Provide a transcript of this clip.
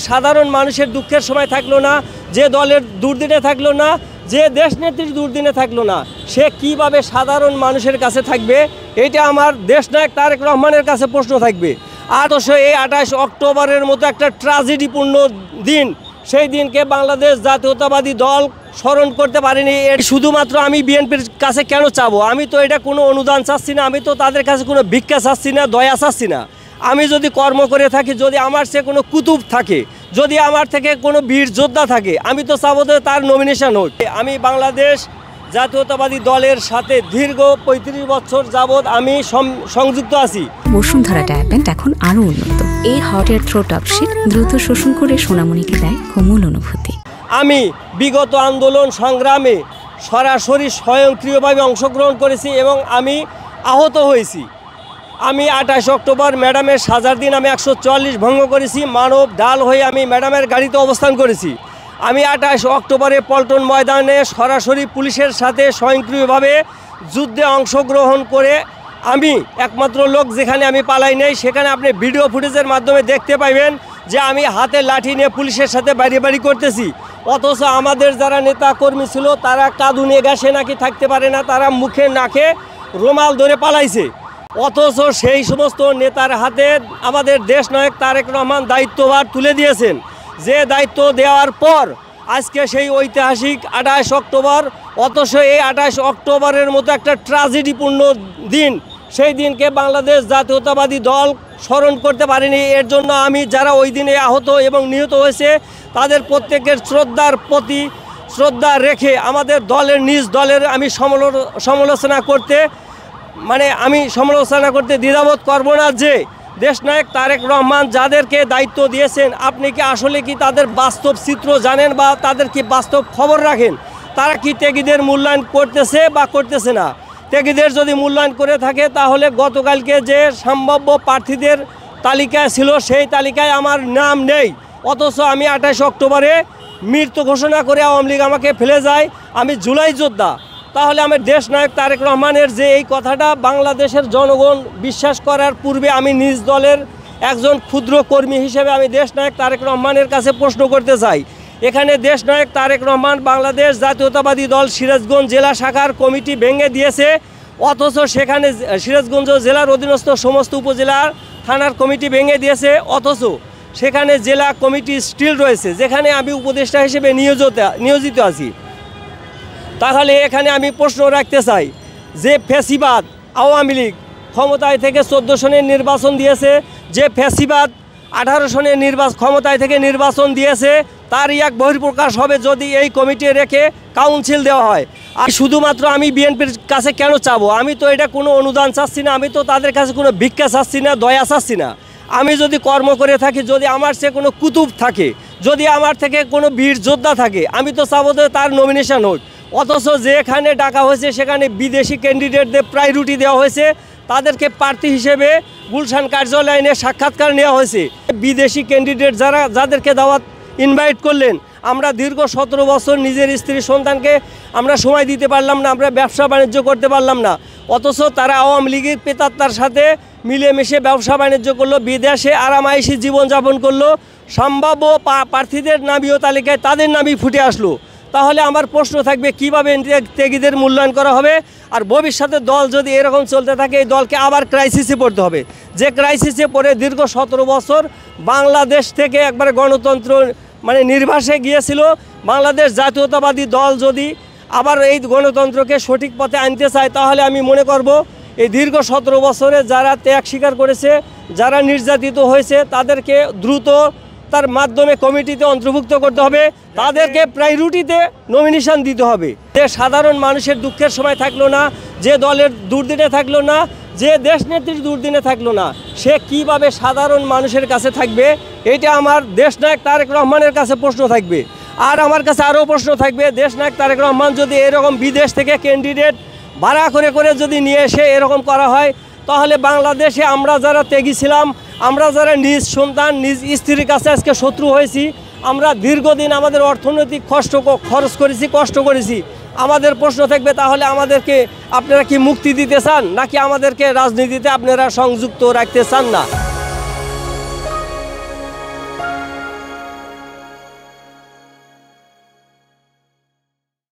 সাধারণ মানুষের দুঃখের সময় থাকলো না, যে দলের দুর্দিনে থাকলো না, যে দেশনেত্রীর দুর্দিনে থাকলো না, সে কিভাবে সাধারণ মানুষের কাছে থাকবে? এটা আমার দেশনায়ক তারেক রহমানের কাছে প্রশ্ন থাকবে। আর এই 28 অক্টোবরের মতো একটা ট্র্যাজেডিপূর্ণ দিন, সেই দিনকে বাংলাদেশ জাতীয়তাবাদী দল স্মরণ করতে পারেনি। শুধুমাত্র আমি বিএনপির কাছে কেন চাবো? আমি তো এটা কোনো অনুদান চাচ্ছি না, আমি তো তাদের কাছে কোনো ভিক্ষা চাচ্ছি না, দয়া চাচ্ছি না। আমি যদি কর্ম করে থাকি, যদি আমার সে কোনো কুতুব থাকে, যদি আমার থেকে কোনো বীর যোদ্ধা থাকে, আমি তো চাবো যে তার নমিনেশন হোক। আমি বাংলাদেশ জাতীয়তাবাদী দলের সাথে দীর্ঘ 35 বছর যাবৎ আমি সংযুক্ত আছি। বসুন্ধরা ডায়াপেন্ট এখন আরো উন্নত। এই হট এয়ার থ্রো টপশিট দ্রুত শোষণ করে সোনামণিকে দেয় কোমল অনুভূতি। আমি বিগত আন্দোলন সংগ্রামে সরাসরি স্বয়ংক্রিয়ভাবে অংশগ্রহণ করেছি এবং আমি আহত হয়েছি। আমি 28 অক্টোবর ম্যাডামের সাজার দিন আমি 144 ভঙ্গ করেছি। মানব ঢাল হয়ে আমি ম্যাডামের গাড়িতে অবস্থান করেছি। আমি 28 অক্টোবরে পল্টন ময়দানে সরাসরি পুলিশের সাথে স্বয়ংক্রিয়ভাবে যুদ্ধে অংশগ্রহণ করে আমি একমাত্র লোক যেখানে আমি পালাই নেই, সেখানে আপনি ভিডিও ফুটেজের মাধ্যমে দেখতে পাইবেন যে আমি হাতে লাঠি নিয়ে পুলিশের সাথে বাড়ি করতেছি। অথচ আমাদের যারা নেতা কর্মী ছিল তারা কাঁদুনে গ্যাসে নাকি থাকতে পারে না, তারা মুখে নাকে রুমাল ধরে পালাইছে। অথচ সেই সমস্ত নেতার হাতে আমাদের দেশনায়ক তারেক রহমান দায়িত্বভার তুলে দিয়েছেন। যে দায়িত্ব দেওয়ার পর আজকে সেই ঐতিহাসিক 28 অক্টোবর, অথচ এই 28 অক্টোবরের মতো একটা ট্র্যাজেডিপূর্ণ দিন, সেই দিনকে বাংলাদেশ জাতীয়তাবাদী দল স্মরণ করতে পারেনি। এর জন্য আমি যারা ওই দিনে আহত এবং নিহত হয়েছে তাদের প্রত্যেকের শ্রদ্ধা রেখে আমাদের দলের নিজ দলের আমি সমালোচনা করতে দ্বিধাবোধ করব না যে দেশনায়ক তারেক রহমান যাদেরকে দায়িত্ব দিয়েছেন, আপনি কি আসলে কি তাদের বাস্তব চিত্র জানেন বা তাদের কি বাস্তব খবর রাখেন? তারা কি ত্যাগীদের মূল্যায়ন করতেছে বা করতেছে না? ত্যাগীদের যদি মূল্যায়ন করে থাকে তাহলে গতকালকে যে সম্ভাব্য প্রার্থীদের তালিকা ছিল সেই তালিকায় আমার নাম নেই। অথচ আমি 28 অক্টোবরে মৃত্যু ঘোষণা করে আওয়ামী লীগ আমাকে ফেলে যায়, আমি জুলাই যোদ্ধা। তাহলে আমার দেশনায়ক তারেক রহমানের যে এই কথাটা বাংলাদেশের জনগণ বিশ্বাস করার পূর্বে আমি নিজ দলের একজন ক্ষুদ্র কর্মী হিসেবে আমি দেশনায়ক তারেক রহমানের কাছে প্রশ্ন করতে চাই। এখানে দেশনায়ক তারেক রহমান বাংলাদেশ জাতীয়তাবাদী দল সিরাজগঞ্জ জেলা শাখার কমিটি ভেঙে দিয়েছে, অথচ সেখানে সিরাজগঞ্জ জেলার অধীনস্থ সমস্ত উপজেলার থানার কমিটি ভেঙে দিয়েছে, অথচ সেখানে জেলা কমিটি স্টিল রয়েছে, যেখানে আমি উপদেষ্টা হিসেবে নিয়োজিত আছি। তাহলে এখানে আমি প্রশ্ন রাখতে চাই যে ফ্যাসিবাদ আওয়ামী লীগ ক্ষমতায় থেকে 14 সনের নির্বাচন দিয়েছে, যে ফ্যাসিবাদ 18 সনের ক্ষমতায় থেকে নির্বাচন দিয়েছে, তারই এক বহিঃপ্রকাশ হবে যদি এই কমিটি রেখে কাউন্সিল দেওয়া হয়। আর শুধুমাত্র আমি বিএনপির কাছে কেন চাবো? আমি তো এটা কোনো অনুদান চাচ্ছি না, আমি তো তাদের কাছে কোনো ভিক্ষা চাচ্ছি না, দয়া চাচ্ছি না। আমি যদি কর্ম করে থাকি, যদি আমার সে কোনো কুতুব থাকে, যদি আমার থেকে কোনো বীর যোদ্ধা থাকে, আমি তো চাবো যে তার নমিনেশন হোক। অথচ যেখানে ডাকা হয়েছে সেখানে বিদেশি ক্যান্ডিডেটদের প্রায়োরিটি দেওয়া হয়েছে, তাদেরকে প্রার্থী হিসেবে গুলশান কার্যালয়ে এনে সাক্ষাৎকার নেওয়া হয়েছে। বিদেশি ক্যান্ডিডেট যাদেরকে দাওয়াত ইনভাইট করলেন, আমরা দীর্ঘ 17 বছর নিজের স্ত্রী সন্তানকে আমরা সময় দিতে পারলাম না, আমরা ব্যবসা বাণিজ্য করতে পারলাম না। অথচ তারা আওয়ামী লীগের প্রেতাত্মার সাথে মিলেমিশে ব্যবসা বাণিজ্য করলো, বিদেশে আরামাইশি জীবনযাপন করলো, সম্ভাব্য প্রার্থীদের নামীয় তালিকায় তাদের নামই ফুটে আসলো। তাহলে আমার প্রশ্ন থাকবে কিভাবে ত্যাগীদের মূল্যায়ন করা হবে? আর ভবিষ্যতে দল যদি এরকম চলতে থাকে, এই দলকে আবার ক্রাইসিসে পড়তে হবে, যে ক্রাইসিসে পড়ে দীর্ঘ 17 বছর বাংলাদেশ থেকে একবারে গণতন্ত্র নির্বাসে গিয়েছিল। বাংলাদেশ জাতীয়তাবাদী দল যদি আবার এই গণতন্ত্রকে সঠিক পথে আনতে চায়, তাহলে আমি মনে করব এই দীর্ঘ 17 বছরে যারা ত্যাগ স্বীকার করেছে, যারা নির্যাতিত হয়েছে, তাদেরকে দ্রুত তার মাধ্যমে কমিটিতে অন্তর্ভুক্ত করতে হবে, তাদেরকে প্রায়োরিটিতে নমিনেশন দিতে হবে। যে সাধারণ মানুষের দুঃখের সময় থাকলো না, যে দলের দুর্দিনে থাকলো না, যে দেশনেত্রীর দুর্দিনে থাকলো না, সে কিভাবে সাধারণ মানুষের কাছে থাকবে? এটা আমার দেশনায়ক তারেক রহমানের কাছে প্রশ্ন থাকবে। আর আমার কাছে আরও প্রশ্ন থাকবে, দেশনায়ক তারেক রহমান যদি এরকম বিদেশ থেকে ক্যান্ডিডেট ভাড়া করে যদি নিয়ে এসে এরকম করা হয়, তাহলে বাংলাদেশে আমরা যারা ত্যাগী ছিলাম, আমরা যারা নিজ সন্তান নিজ স্ত্রীর কাছে আজকে শত্রু হয়েছি, আমরা দীর্ঘদিন আমাদের অর্থনৈতিক কষ্ট করেছি, আমাদের প্রশ্ন থাকবে তাহলে আমাদেরকে আপনারা কি মুক্তি দিতে চান, নাকি আমাদেরকে রাজনীতিতে আপনারা সংযুক্ত রাখতে চান না?